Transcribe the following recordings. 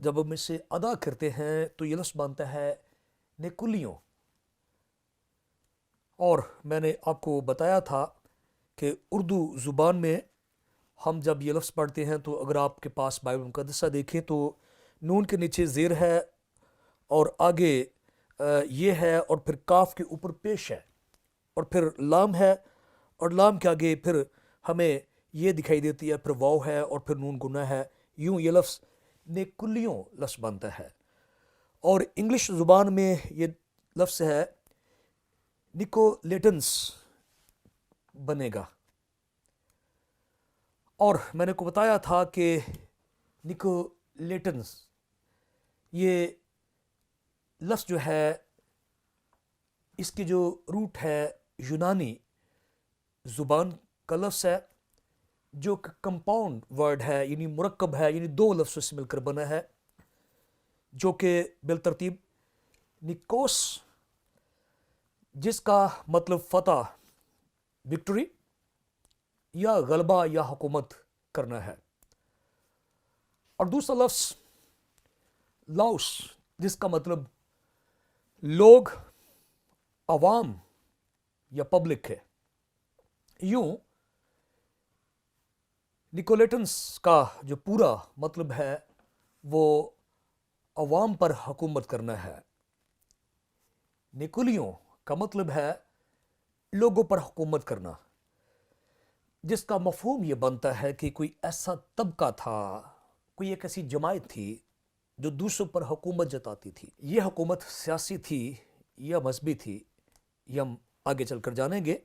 جب ہم اسے ادا کرتے ہیں تو یہ لفظ بنتا ہے نکلیوں. اور میں نے آپ کو بتایا تھا کہ اردو زبان میں ہم جب یہ لفظ پڑھتے ہیں تو اگر آپ کے پاس بائبل مقدسہ دیکھیں تو نون کے نیچے زیر ہے اور آگے یہ ہے اور پھر کاف کے اوپر پیش ہے اور پھر لام ہے اور لام کے آگے پھر ہمیں یہ دکھائی دیتی ہے، پھر واو ہے اور پھر نون گنا ہے. یوں یہ لفظ نیکلیوں لفظ بنتا ہے. اور انگلش زبان میں یہ لفظ ہے نکولیٹنس بنے گا. اور میں نے کو بتایا تھا کہ نکولیٹنس یہ لفظ جو ہے اس کی جو روٹ ہے یونانی زبان کا لفظ ہے جو کہ کمپاؤنڈ ورڈ ہے، یعنی مرکب ہے، یعنی دو لفظوں سے مل کر بنا ہے، جو کہ بالترتیب نکوس جس کا مطلب فتح، وکٹری یا غلبہ یا حکومت کرنا ہے، اور دوسرا لفظ لاؤس جس کا مطلب لوگ، عوام یا پبلک ہے. یوں نکولیٹنس کا جو پورا مطلب ہے وہ عوام پر حکومت کرنا ہے. نکولیوں کا مطلب ہے لوگوں پر حکومت کرنا، جس کا مفہوم یہ بنتا ہے کہ کوئی ایسا طبقہ تھا، کوئی ایک ایسی جماعت تھی جو دوسروں پر حکومت جتاتی تھی. یہ حکومت سیاسی تھی یا مذہبی تھی، یہ ہم آگے چل کر جانیں گے.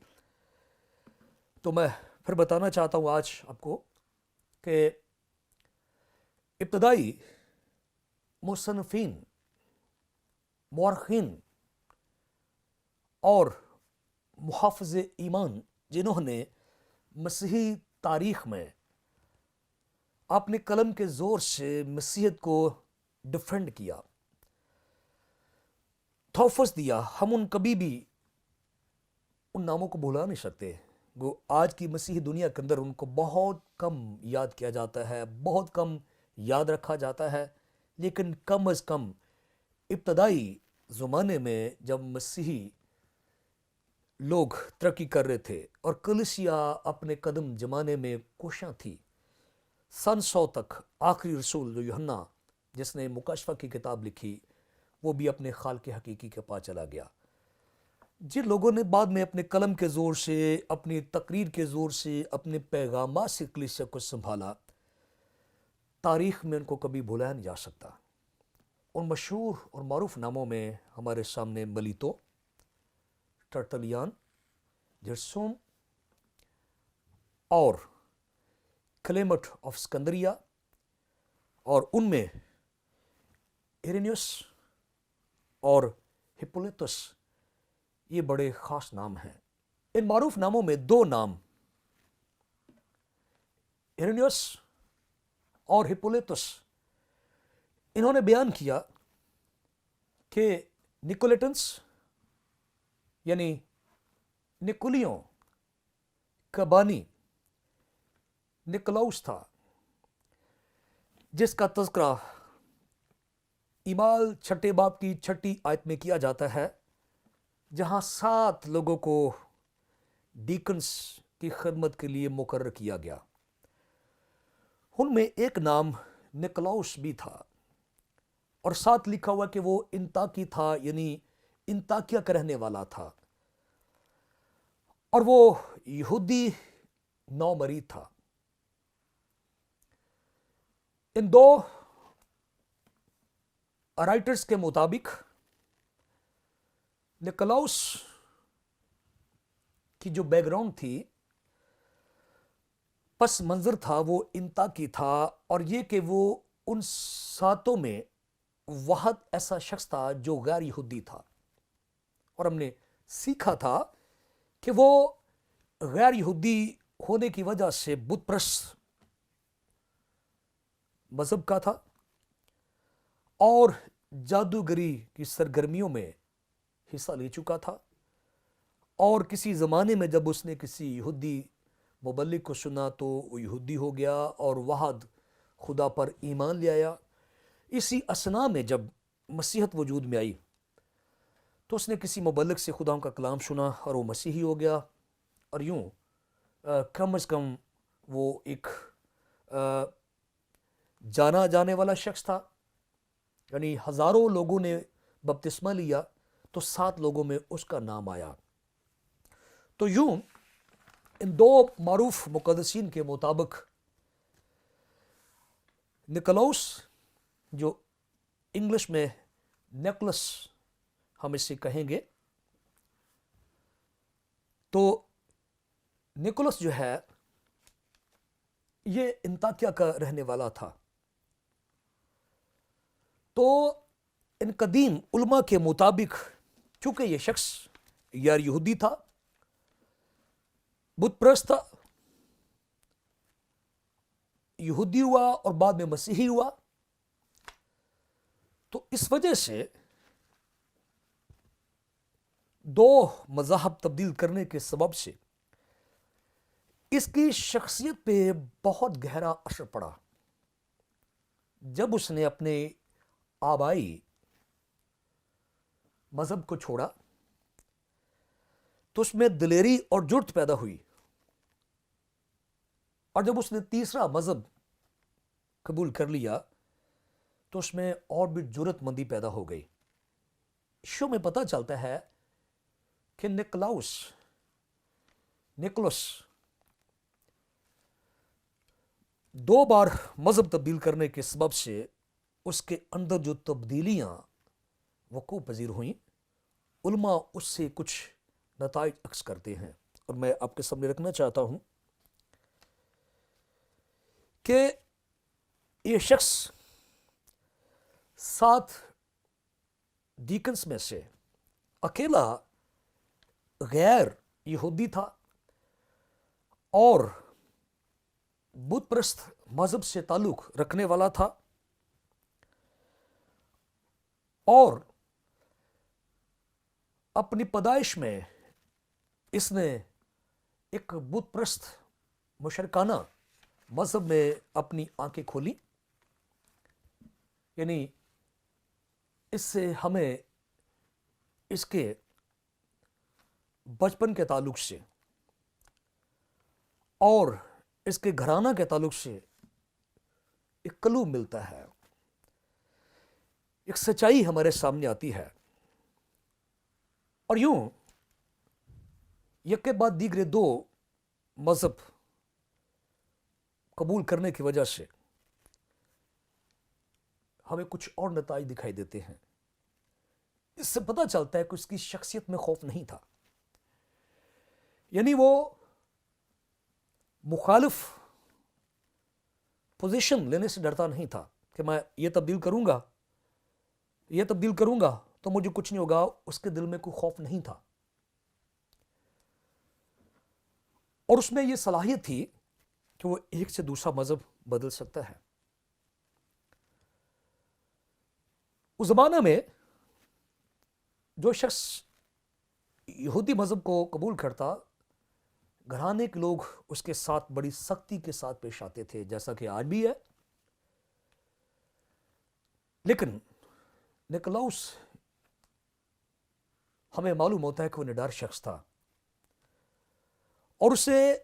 تو میں پھر بتانا چاہتا ہوں آج آپ کو کہ ابتدائی مصنفین، مورخین اور محافظ ایمان جنہوں نے مسیحی تاریخ میں اپنے قلم کے زور سے مسیحیت کو ڈیفینڈ کیا، تحفظ دیا، ہم ان کبھی بھی ان ناموں کو بھلا نہیں سکتے. وہ آج کی مسیحی دنیا کے اندر ان کو بہت کم یاد کیا جاتا ہے، بہت کم یاد رکھا جاتا ہے، لیکن کم از کم ابتدائی زمانے میں جب مسیحی لوگ ترقی کر رہے تھے اور کلیسیا اپنے قدم جمانے میں کوشاں تھی، سن 100 تک آخری رسول جو یوحنا جس نے مکاشفہ کی کتاب لکھی وہ بھی اپنے خالق حقیقی کے پاس چلا گیا. جن لوگوں نے بعد میں اپنے قلم کے زور سے، اپنی تقریر کے زور سے، اپنے پیغامات سے کلیسیا کو سنبھالا، تاریخ میں ان کو کبھی بھلایا نہیں جا سکتا. ان مشہور اور معروف ناموں میں ہمارے سامنے ملیتو، ٹرٹلیان، جرسوم اور کلیمٹ آف اسکندریہ، اور ان میں ایرینیوس اور ہپولیتس یہ بڑے خاص نام ہیں. ان معروف ناموں میں دو نام ایرینیوس اور ہپولیتس انہوں نے بیان کیا کہ نکولیٹنس یعنی نکولیوں کا بانی نکلاؤس تھا، جس کا تذکرہ اعمال 6 باب کی 6 آیت میں کیا جاتا ہے، جہاں 7 لوگوں کو ڈیکنس کی خدمت کے لیے مقرر کیا گیا. ان میں ایک نام نکلاؤس بھی تھا اور ساتھ لکھا ہوا کہ وہ انتاکی تھا، یعنی انتاکیہ کا رہنے والا تھا، اور وہ یہودی نو مرید تھا. ان دو رائٹرز کے مطابق نکلاؤس کی جو بیک گراؤنڈ تھی، پس منظر تھا، وہ انتاکی تھا، اور یہ کہ وہ ان 7 میں واحد ایسا شخص تھا جو غیر یہودی تھا. اور ہم نے سیکھا تھا کہ وہ غیر یہودی ہونے کی وجہ سے بت پرست مذہب کا تھا اور جادوگری کی سرگرمیوں میں حصہ لے چکا تھا، اور کسی زمانے میں جب اس نے کسی یہودی مبلغ کو سنا تو وہ یہودی ہو گیا اور واحد خدا پر ایمان لے آیا. اسی اسنا میں جب مسیحت وجود میں آئی تو اس نے کسی مبلغ سے خدا کا کلام سنا اور وہ مسیحی ہو گیا، اور یوں کم از کم وہ ایک جانا جانے والا شخص تھا، یعنی ہزاروں لوگوں نے بپتسمہ لیا تو 7 لوگوں میں اس کا نام آیا۔ تو یوں ان 2 معروف مقدسین کے مطابق نکولاؤس، جو انگلش میں نیکولس ہم اسے کہیں گے، تو نکولاس جو ہے یہ انطاکیہ کا رہنے والا تھا۔ تو ان قدیم علماء کے مطابق چونکہ یہ شخص یا یہودی تھا، بت پرست تھا، یہودی ہوا اور بعد میں مسیحی ہوا، تو اس وجہ سے 2 مذاہب تبدیل کرنے کے سبب سے اس کی شخصیت پہ بہت گہرا اثر پڑا۔ جب اس نے اپنے آبائی مذہب کو چھوڑا تو اس میں دلیری اور جرت پیدا ہوئی، اور جب اس نے تیسرا مذہب قبول کر لیا تو اس میں اور بھی جرت مندی پیدا ہو گئی۔ شو میں پتہ چلتا ہے کہ نکولاس 2 بار مذہب تبدیل کرنے کے سبب سے اس کے اندر جو تبدیلیاں وقوع پذیر ہوئیں، علماء اس سے کچھ نتائج عکس کرتے ہیں، اور میں آپ کے سامنے رکھنا چاہتا ہوں کہ یہ شخص 7 ڈیکنز میں سے اکیلا غیر یہودی تھا اور بت پرست مذہب سے تعلق رکھنے والا تھا، اور اپنی پیدائش میں اس نے ایک بت پرست مشرکانہ مذہب میں اپنی آنکھیں کھولی۔ یعنی اس سے ہمیں اس کے بچپن کے تعلق سے اور اس کے گھرانہ کے تعلق سے ایک کلو ملتا ہے، ایک سچائی ہمارے سامنے آتی ہے، اور یوں یک کے بعد دیگرے 2 مذہب قبول کرنے کی وجہ سے ہمیں کچھ اور نتائج دکھائی دیتے ہیں۔ اس سے پتہ چلتا ہے کہ اس کی شخصیت میں خوف نہیں تھا، یعنی وہ مخالف پوزیشن لینے سے ڈرتا نہیں تھا کہ میں یہ تبدیل کروں گا تو مجھے کچھ نہیں ہوگا۔ اس کے دل میں کوئی خوف نہیں تھا، اور اس میں یہ صلاحیت تھی کہ وہ ایک سے دوسرا مذہب بدل سکتا ہے۔ اس زمانہ میں جو شخص یہودی مذہب کو قبول کرتا، گھرانے کے لوگ اس کے ساتھ بڑی سختی کے ساتھ پیش آتے تھے، جیسا کہ آج بھی ہے۔ لیکن نکولاؤس ہمیں معلوم ہوتا ہے کہ وہ نڈر شخص تھا، اور اسے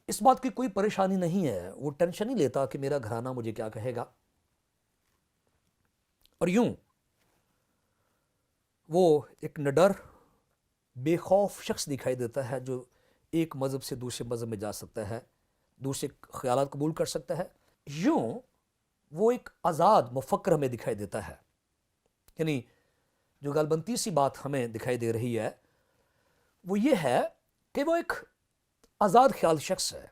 اس بات کی کوئی پریشانی نہیں ہے، وہ ٹینشن نہیں لیتا کہ میرا گھرانہ مجھے کیا کہے گا، اور یوں وہ ایک نڈر بے خوف شخص دکھائی دیتا ہے، جو ایک مذہب سے دوسرے مذہب میں جا سکتا ہے، دوسرے خیالات قبول کر سکتا ہے۔ یوں وہ ایک آزاد مفکر ہمیں دکھائی دیتا ہے۔ یعنی جو غالباً سی بات ہمیں دکھائی دے رہی ہے وہ یہ ہے کہ وہ ایک آزاد خیال شخص ہے،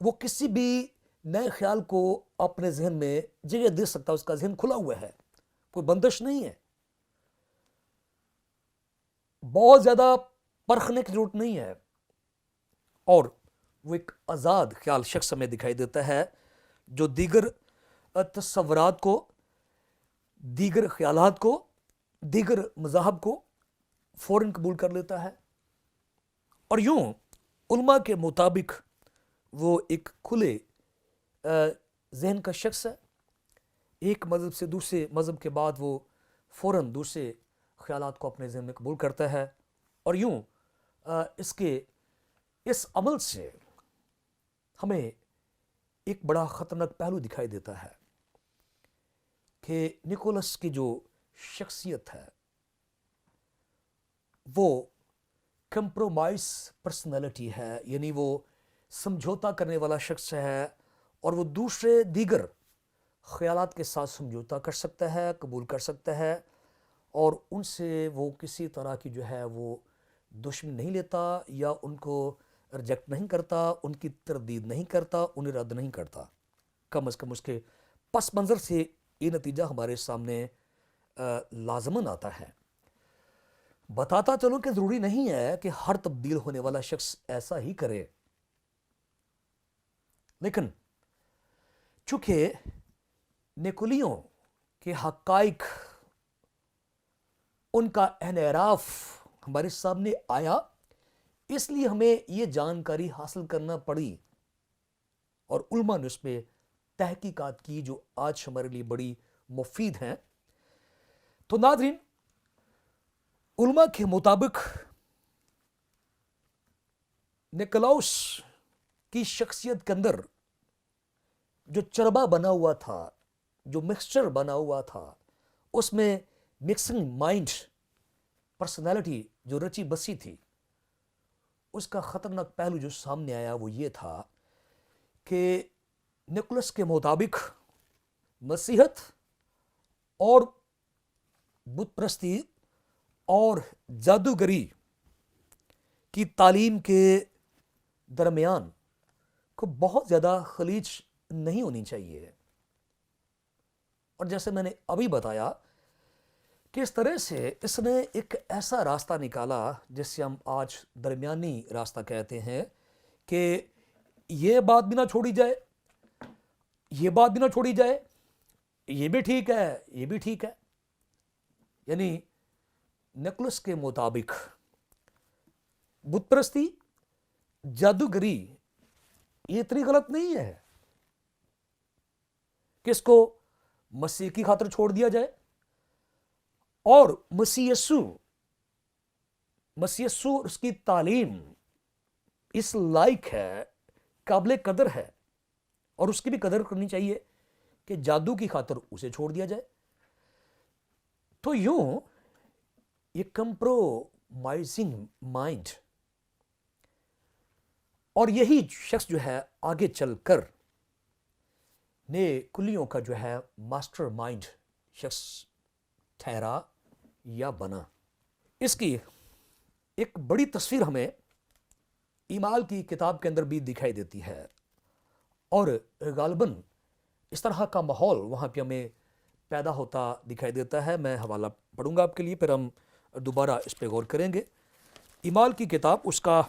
وہ کسی بھی نئے خیال کو اپنے ذہن میں جگہ دے سکتا، اس کا ذہن کھلا ہوا ہے، کوئی بندش نہیں ہے، بہت زیادہ پرکھنے کی ضرورت نہیں ہے، اور وہ ایک آزاد خیال شخص ہمیں دکھائی دیتا ہے جو دیگر تصورات کو، دیگر خیالات کو، دیگر مذاہب کو فوراً قبول کر لیتا ہے، اور یوں علماء کے مطابق وہ ایک کھلے ذہن کا شخص ہے، ایک مذہب سے دوسرے مذہب کے بعد وہ فوراً دوسرے خیالات کو اپنے ذہن میں قبول کرتا ہے، اور یوں اس عمل سے ہمیں ایک بڑا خطرناک پہلو دکھائی دیتا ہے کہ نکولس کی جو شخصیت ہے وہ کمپرومائز پرسنالٹی ہے، یعنی وہ سمجھوتا کرنے والا شخص ہے، اور وہ دوسرے دیگر خیالات کے ساتھ سمجھوتا کر سکتا ہے، قبول کر سکتا ہے، اور ان سے وہ کسی طرح کی جو ہے وہ دشمنی نہیں لیتا، یا ان کو ریجیکٹ نہیں کرتا، ان کی تردید نہیں کرتا، انہیں رد نہیں کرتا۔ کم از کم اس کے پس منظر سے یہ نتیجہ ہمارے سامنے لازماً آتا ہے۔ بتاتا چلوں کہ ضروری نہیں ہے کہ ہر تبدیل ہونے والا شخص ایسا ہی کرے، لیکن چونکہ نیکولیوں کے حقائق، ان کا انحراف ہمارے سامنے آیا، اس لیے ہمیں یہ جانکاری حاصل کرنا پڑی، اور علماء نے اس پہ تحقیقات کی جو آج ہمارے لیے بڑی مفید ہیں۔ تو ناظرین، علماء کے مطابق نکولاؤس کی شخصیت کے اندر جو چربا بنا ہوا تھا، جو مکسچر بنا ہوا تھا، اس میں مکسنگ مائنڈ پرسنالٹی جو رچی بسی تھی، اس کا خطرناک پہلو جو سامنے آیا وہ یہ تھا کہ نکولس کے مطابق مسیحیت اور بت پرستی اور جادوگری کی تعلیم کے درمیان کو بہت زیادہ خلیج نہیں ہونی چاہیے، اور جیسے میں نے ابھی بتایا کہ اس طرح سے اس نے ایک ایسا راستہ نکالا جسے ہم آج درمیانی راستہ کہتے ہیں، کہ یہ بات بھی نہ چھوڑی جائے، یہ بات بھی نہ چھوڑی جائے، یہ بھی ٹھیک ہے، یہ بھی ٹھیک ہے۔ یعنی نکولس کے مطابق بت پرستی، جادوگری یہ اتنی غلط نہیں ہے کہ اس کو مسیح کی خاطر چھوڑ دیا جائے، اور مسیح یسوع اس کی تعلیم اس لائق ہے، قابل قدر ہے، اور اس کی بھی قدر کرنی چاہیے کہ جادو کی خاطر اسے چھوڑ دیا جائے۔ تو یوں یہ کمپرومائزنگ مائنڈ، اور یہی شخص جو ہے آگے چل کر نیکولیوں کا جو ہے ماسٹر مائنڈ شخص ٹھہرا یا بنا۔ اس کی ایک بڑی تصویر ہمیں اعمال کی کتاب کے اندر بھی دکھائی دیتی ہے، اور غالباً اس طرح کا ماحول وہاں پہ ہمیں پیدا ہوتا دکھائی دیتا ہے۔ میں حوالہ پڑھوں گا آپ کے لیے، پھر ہم دوبارہ اس پہ غور کریں گے۔ اعمال کی کتاب اس کا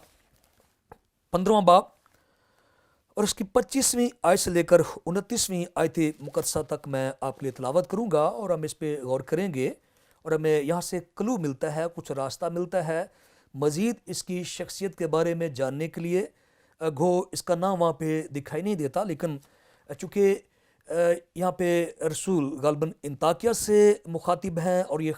15واں باب اور اس کی 25ویں آیت سے لے کر 29ویں آیت مقدسہ تک میں آپ کے لیے تلاوت کروں گا، اور ہم اس پہ غور کریں گے، اور ہمیں یہاں سے کلو ملتا ہے، کچھ راستہ ملتا ہے مزید اس کی شخصیت کے بارے میں جاننے کے لیے۔ گو اس کا نام وہاں پہ دکھائی نہیں دیتا، لیکن چونکہ یہاں پہ رسول غالباً انطاکیہ سے مخاطب ہیں، اور یہ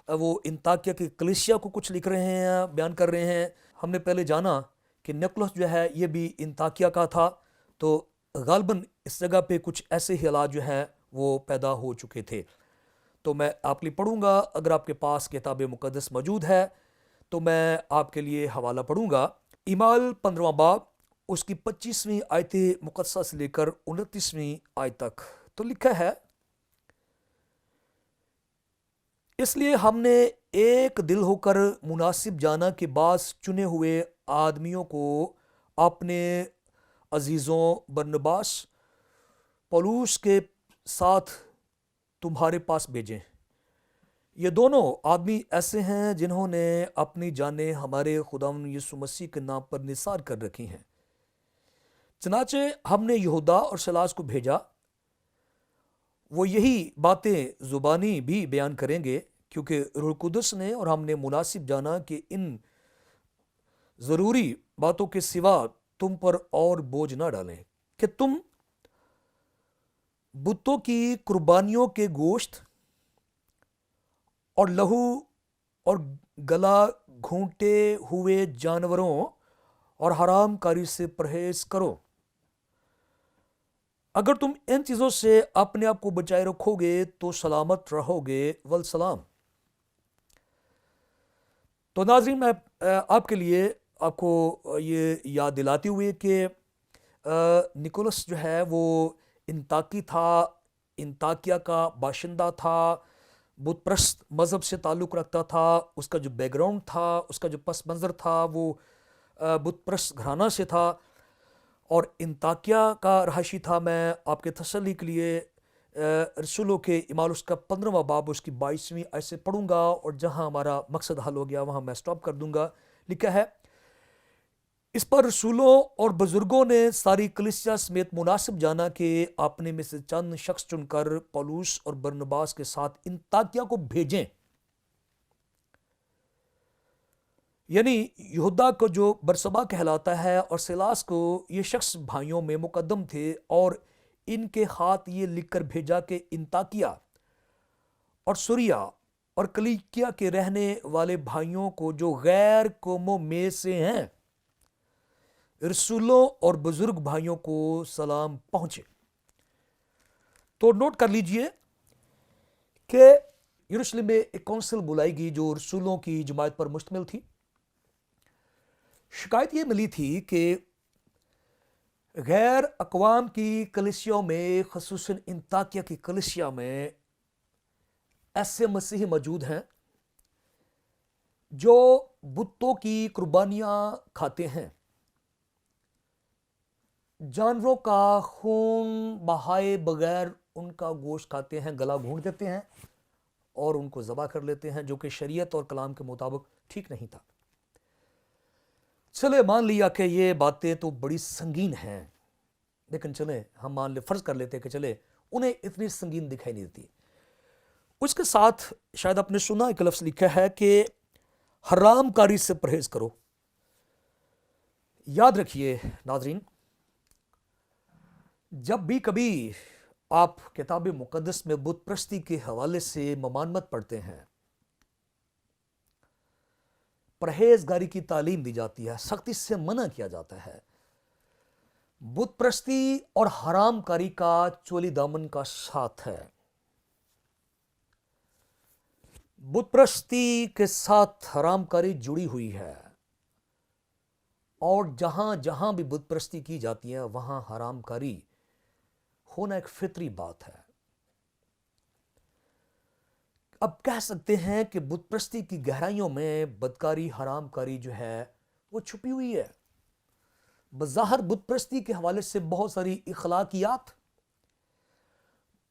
وہ انطاکیہ کی کلیسیا کو کچھ لکھ رہے ہیں، بیان کر رہے ہیں۔ ہم نے پہلے جانا کہ نکولس جو ہے یہ بھی انطاکیہ کا تھا، تو غالباً اس جگہ پہ کچھ ایسے ہی حالات جو ہیں وہ پیدا ہو چکے تھے۔ تو میں آپ کے لیے پڑھوں گا، اگر آپ کے پاس کتاب مقدس موجود ہے تو میں آپ کے لیے حوالہ پڑھوں گا۔ اعمال 15واں باب اس کی 25ویں آیت مقدسہ سے لے کر 29ویں آیت تک تو لکھا ہے، اس لیے ہم نے ایک دل ہو کر مناسب جانا کہ بعض چنے ہوئے آدمیوں کو اپنے عزیزوں برنباس پولوس کے ساتھ تمہارے پاس بھیجیں۔ یہ دونوں آدمی ایسے ہیں جنہوں نے اپنی جانیں ہمارے خداوند یسوع مسیح کے نام پر نثار کر رکھی ہیں۔ چنانچہ ہم نے یہودا اور سلاس کو بھیجا، وہ یہی باتیں زبانی بھی بیان کریں گے، کیونکہ روح القدس نے اور ہم نے مناسب جانا کہ ان ضروری باتوں کے سوا تم پر اور بوجھ نہ ڈالیں، کہ تم بتوں کی قربانیوں کے گوشت اور لہو اور گلا گھونٹے ہوئے جانوروں اور حرام کاری سے پرہیز کرو۔ اگر تم ان چیزوں سے اپنے آپ کو بچائے رکھو گے تو سلامت رہو گے، والسلام۔ تو ناظرین، میں آپ کے لیے آپ کو یہ یاد دلاتے ہوئے کہ نکولس جو ہے وہ انطاکی تھا، انطاکیہ کا باشندہ تھا، بت پرست مذہب سے تعلق رکھتا تھا۔ اس کا جو بیک گراؤنڈ تھا، اس کا جو پس منظر تھا، وہ بت پرست گھرانہ سے تھا اور انطاکیہ کا رہائشی تھا۔ میں آپ کے تسلی کے لیے رسولوں کے اعمال اس کا 15واں باب اس کی 22ویں آیت سے پڑھوں گا، اور جہاں ہمارا مقصد حل ہو گیا وہاں میں سٹاپ کر دوں گا۔ لکھا ہے، اس پر رسولوں اور بزرگوں نے ساری کلیسیا سمیت مناسب جانا کہ اپنے میں سے چند شخص چن کر پولس اور برنباس کے ساتھ انطاکیہ کو بھیجیں۔ یعنی یہودا کو جو برسبا کہلاتا ہے اور سیلاس کو، یہ شخص بھائیوں میں مقدم تھے، اور ان کے ہاتھ یہ لکھ کر بھیجا کہ انطاکیہ اور سوریا اور کلیکیا کے رہنے والے بھائیوں کو جو غیر قوموں میں سے ہیں، رسولوں اور بزرگ بھائیوں کو سلام پہنچے۔ تو نوٹ کر لیجئے کہ یروشلم میں ایک کونسل بلائی گئی جو رسولوں کی جماعت پر مشتمل تھی۔ شکایت یہ ملی تھی کہ غیر اقوام کی کلیسیوں میں، خصوصاً انطاکیہ کی کلیسیا میں، ایسے مسیحی موجود ہیں جو بتوں کی قربانیاں کھاتے ہیں، جانوروں کا خون بہائے بغیر ان کا گوشت کھاتے ہیں، گلا گھونٹ دیتے ہیں اور ان کو ذبح کر لیتے ہیں، جو کہ شریعت اور کلام کے مطابق ٹھیک نہیں تھا۔ چلے مان لیا کہ یہ باتیں تو بڑی سنگین ہیں، لیکن چلے ہم مان لے، فرض کر لیتے کہ چلے انہیں اتنی سنگین دکھائی نہیں دیتی۔ اس کے ساتھ شاید آپ نے سنا ایک لفظ لکھا ہے کہ حرام کاری سے پرہیز کرو۔ یاد رکھیے ناظرین، جب بھی کبھی آپ کتاب مقدس میں بت پرستی کے حوالے سے ممانمت پڑھتے ہیں، پرہیزگاری کی تعلیم دی جاتی ہے، سختی سے منع کیا جاتا ہے، بت پرستی اور حرام کاری کا چولی دامن کا ساتھ ہے۔ بت پرستی کے ساتھ حرام کاری جڑی ہوئی ہے، اور جہاں جہاں بھی بت پرستی کی جاتی ہے وہاں حرام کاری ہونا ایک فطری بات ہے۔ اب کہہ سکتے ہیں کہ بت پرستی کی گہرائیوں میں بدکاری، حرام کاری جو ہے وہ چھپی ہوئی ہے۔ بظاہر بت پرستی کے حوالے سے بہت ساری اخلاقیات،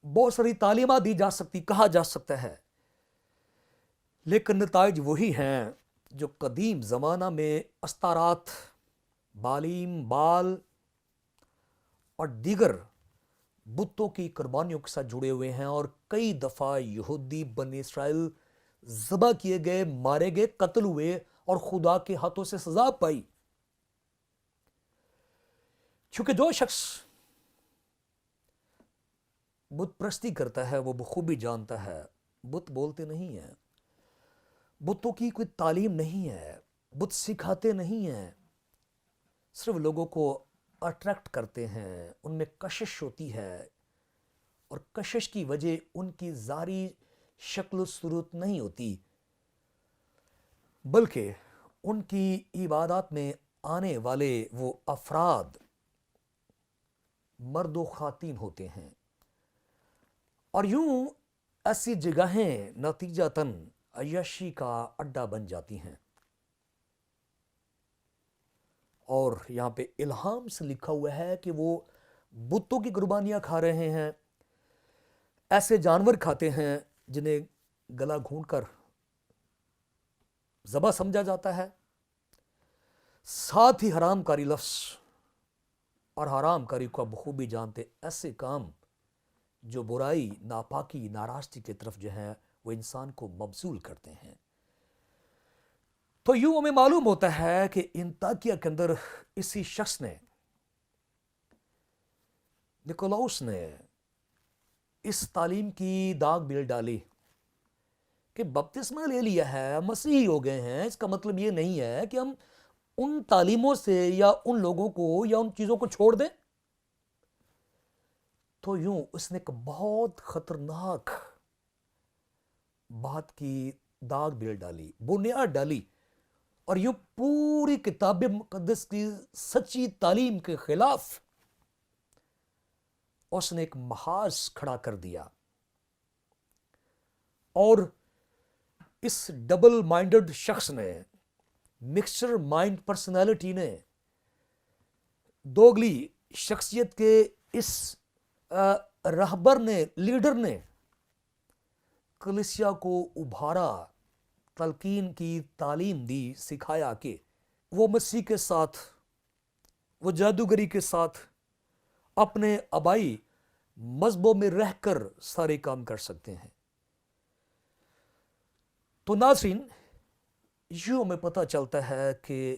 بہت ساری تعلیمات دی جا سکتی، کہا جا سکتا ہے، لیکن نتائج وہی ہیں جو قدیم زمانہ میں استارات، بالیم، بال اور دیگر بتوں کی قربانیوں کے ساتھ جڑے ہوئے ہیں، اور کئی دفعہ یہودی بنی اسرائیل ذبح کیے گئے، مارے گئے، قتل ہوئے اور خدا کے ہاتھوں سے سزا پائی۔ کیونکہ جو شخص بت پرستی کرتا ہے وہ بخوبی جانتا ہے بت بولتے نہیں ہیں، بتوں کی کوئی تعلیم نہیں ہے، بت سکھاتے نہیں ہیں، صرف لوگوں کو اٹریکٹ کرتے ہیں، ان میں کشش ہوتی ہے، اور کشش کی وجہ ان کی ظاہری شکل و صورت نہیں ہوتی، بلکہ ان کی عبادات میں آنے والے وہ افراد مرد و خواتین ہوتے ہیں، اور یوں ایسی جگہیں نتیجتاً عیاشی کا اڈا بن جاتی ہیں۔ اور یہاں پہ الہام سے لکھا ہوا ہے کہ وہ بتوں کی قربانیاں کھا رہے ہیں، ایسے جانور کھاتے ہیں جنہیں گلا گھونٹ کر ذبح سمجھا جاتا ہے۔ ساتھ ہی حرام کاری لفظ اور حرام کاری کو بخوبی جانتے، ایسے کام جو برائی، ناپاکی، ناراستی کی طرف جو ہے وہ انسان کو مبذول کرتے ہیں۔ تو یوں ہمیں معلوم ہوتا ہے کہ انطاکیہ کے اندر اسی شخص نے، نکولاؤس نے، اس تعلیم کی داغ بھی ڈالی کہ بپتسمہ لے لیا ہے، مسیحی ہو گئے ہیں، اس کا مطلب یہ نہیں ہے کہ ہم ان تعلیموں سے یا ان لوگوں کو یا ان چیزوں کو چھوڑ دیں. تو یوں اس نے ایک بہت خطرناک بات کی داغ بھی ڈالی، بنیاد ڈالی، اور یوں پوری کتاب مقدس کی سچی تعلیم کے خلاف اس نے ایک محاذ کھڑا کر دیا. اور اس ڈبل مائنڈڈ شخص نے، مکسچر مائنڈ پرسنالٹی نے، دوگلی شخصیت کے اس رہبر نے، لیڈر نے کلیسیا کو ابھارا، تلقین کی، تعلیم دی، سکھایا کہ وہ مسیح کے ساتھ، وہ جادوگری کے ساتھ اپنے آبائی مذہبوں میں رہ کر سارے کام کر سکتے ہیں. تو ناظرین، یوں ہمیں پتہ چلتا ہے کہ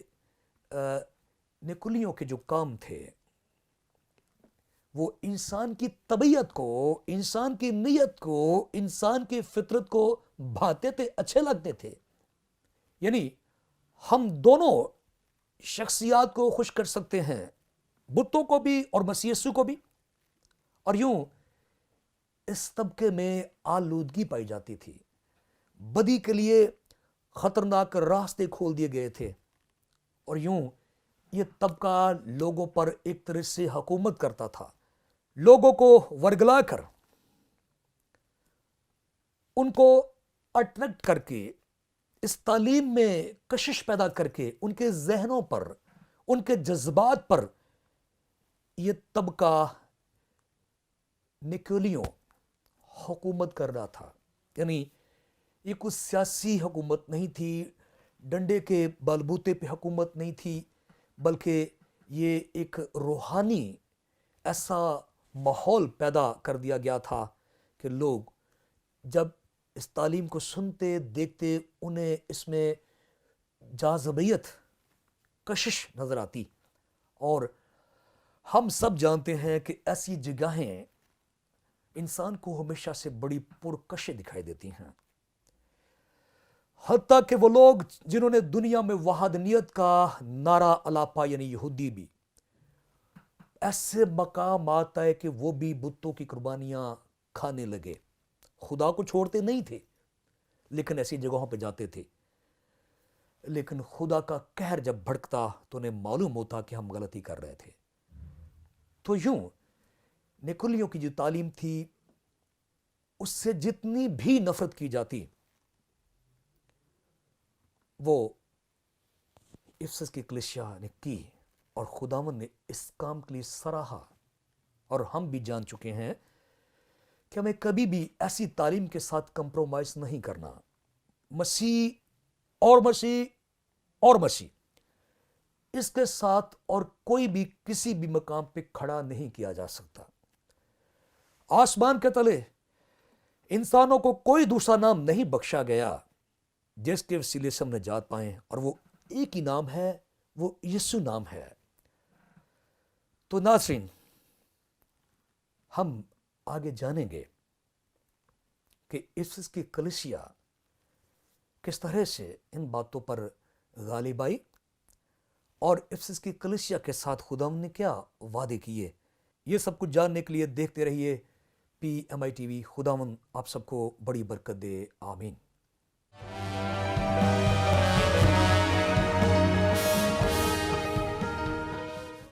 نکولیوں کے جو کام تھے وہ انسان کی طبیعت کو، انسان کی نیت کو، انسان کی فطرت کو بھاتے تھے، اچھے لگتے تھے. یعنی ہم دونوں شخصیات کو خوش کر سکتے ہیں، بتوں کو بھی اور مسیح یسوع کو بھی. اور یوں اس طبقے میں آلودگی پائی جاتی تھی، بدی کے لیے خطرناک راستے کھول دیے گئے تھے، اور یوں یہ طبقہ لوگوں پر ایک طرح سے حکومت کرتا تھا، لوگوں کو ورگلا کر، ان کو اٹریکٹ کر کے، اس تعلیم میں کشش پیدا کر کے ان کے ذہنوں پر، ان کے جذبات پر یہ طبقہ نکولیوں حکومت کر رہا تھا. یعنی یہ کوئی سیاسی حکومت نہیں تھی، ڈنڈے کے بلبوتے پہ حکومت نہیں تھی، بلکہ یہ ایک روحانی ایسا ماحول پیدا کر دیا گیا تھا کہ لوگ جب اس تعلیم کو سنتے، دیکھتے، انہیں اس میں جاذبیت، کشش نظر آتی. اور ہم سب جانتے ہیں کہ ایسی جگہیں انسان کو ہمیشہ سے بڑی پرکشیں دکھائی دیتی ہیں. حتیٰ کہ وہ لوگ جنہوں نے دنیا میں وحدانیت کا نعرہ الاپا، یعنی یہودی بھی، ایسے مقام آتا ہے کہ وہ بھی بتوں کی قربانیاں کھانے لگے. خدا کو چھوڑتے نہیں تھے لیکن ایسی جگہوں پہ جاتے تھے. لیکن خدا کا قہر جب بھڑکتا تو انہیں معلوم ہوتا کہ ہم غلطی کر رہے تھے. تو یوں نکولیوں کی جو تعلیم تھی اس سے جتنی بھی نفرت کی جاتی، وہ افسس کی کلیسیا نے کی، اور خداوند نے اس کام کے لیے سراہا. اور ہم بھی جان چکے ہیں کہ ہمیں کبھی بھی ایسی تعلیم کے ساتھ کمپرومائز نہیں کرنا. مسیح اور مسیح اور مسیح، اس کے ساتھ اور کوئی بھی کسی بھی مقام پہ کھڑا نہیں کیا جا سکتا. آسمان کے تلے انسانوں کو کوئی دوسرا نام نہیں بخشا گیا جس کے وسیلے سے ہم نجات پائیں، اور وہ ایک ہی نام ہے، وہ یسوع نام ہے. تو ناظرین، ہم آگے جانیں گے کہ افسس کی کلیسیا کس طرح سے ان باتوں پر غالب آئی، اور افسس کی کلیسیا کے ساتھ خداوند نے کیا وعدے کیے. یہ سب کچھ جاننے کے لیے دیکھتے رہیے PMI TV. خداوند آپ سب کو بڑی برکت دے. آمین.